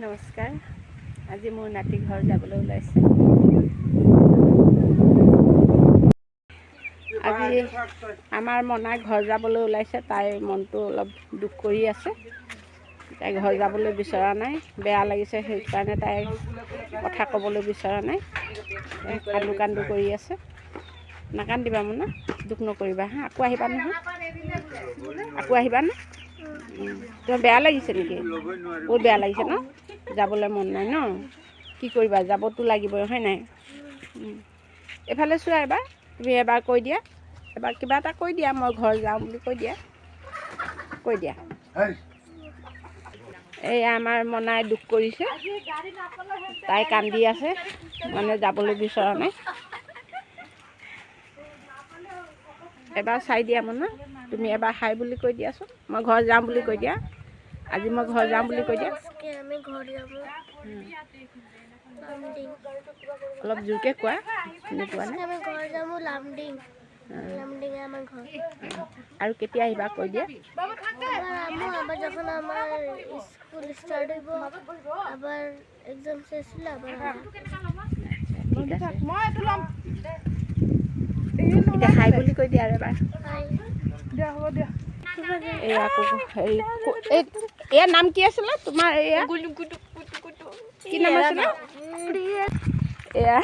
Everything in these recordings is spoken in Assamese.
নমস্কাৰ। আজি মোৰ নাতি ঘৰ যাবলৈ ওলাইছে। আজি আমাৰ মনাই ঘৰ যাবলৈ ওলাইছে। তাইৰ মনটো অলপ দুখ কৰি আছে। তাই ঘৰ যাবলৈ বিচৰা নাই, বেয়া লাগিছে, সেইকাৰণে তাই কথা ক'বলৈ বিচৰা নাই। কান্দো কান্দো কৰি আছে। নাকান্দিবা মনা, দুখ নকৰিবা হা। আকৌ আহিবা নহয়, আকৌ আহিবা ন। তোমাৰ বেয়া লাগিছে নেকি? বহুত বেয়া লাগিছে ন? যাবলৈ মন নাই ন? কি কৰিবা, যাবতো লাগিবই হয় নাই? এইফালে চোৱা এবাৰ, তুমি এবাৰ কৈ দিয়া, এবাৰ কিবা এটা কৈ দিয়া, মই ঘৰ যাওঁ বুলি কৈ দিয়া, কৈ দিয়া। এয়া আমাৰ মনাই দুখ কৰিছে, তাই কান্দি আছে, মানে যাবলৈ বিচৰা নাই। এবাৰ চাই দিয়া মনা, তুমি এবাৰ হাই বুলি কৈ দিয়াচোন, মই ঘৰ যাওঁ বুলি কৈ দিয়া। আজি মই ঘৰ যাওঁ বুলি কৈ দিয়া। অলপ জোৰকৈ কোৱা, শুনি পোৱা নাই। আৰু কেতিয়া আহিবা কৈ দিয়া। এতিয়া হাই বুলি কৈ দিয়া আৰু এবাৰ। এয়া হেৰি, এয়া নাম কি আছিলে তোমাৰ? এয়া কি নাম আছিলে? এয়া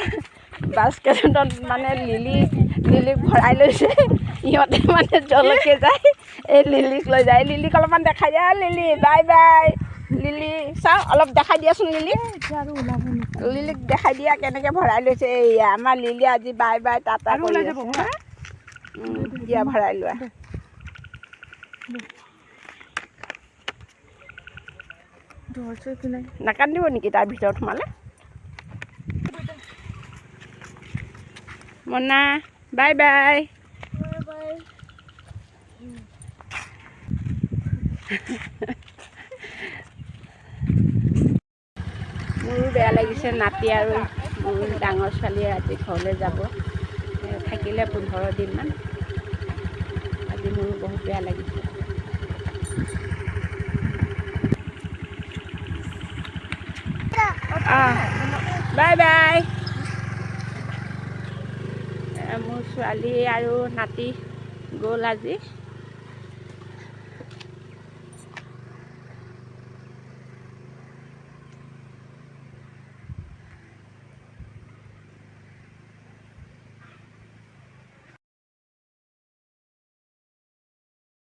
বাস্কেটত মানে লিলিক ভৰাই লৈছে। ইহঁতে মানে জলকে যায়, এই লিলিক লৈ যায়। লিলিক অলপমান দেখাই দিয়া। Lily bye bye. লিলি চাওঁ, অলপ দেখাই দিয়াচোন লিলিক। লিলিক দেখাই দিয়া কেনেকৈ ভৰাই লৈছে। এয়া আমাৰ লিলি আজি বাই বাই টাটা কৰি আছে। দিয়া ভৰাই লোৱা। নাকান্দিব নেকি তাৰ ভিতৰত সোমালে? মনা বাই বাই। মোৰো বেয়া লাগিছে। নাতি আৰু মোৰ ডাঙৰ ছোৱালীয়ে আজি ঘৰলৈ যাব, থাকিলে 15 দিনমান। আজি মোৰো বহুত বেয়া লাগিছে। Bye bye. মোৰ ছোৱালী আৰু নাতি গ'ল আজি।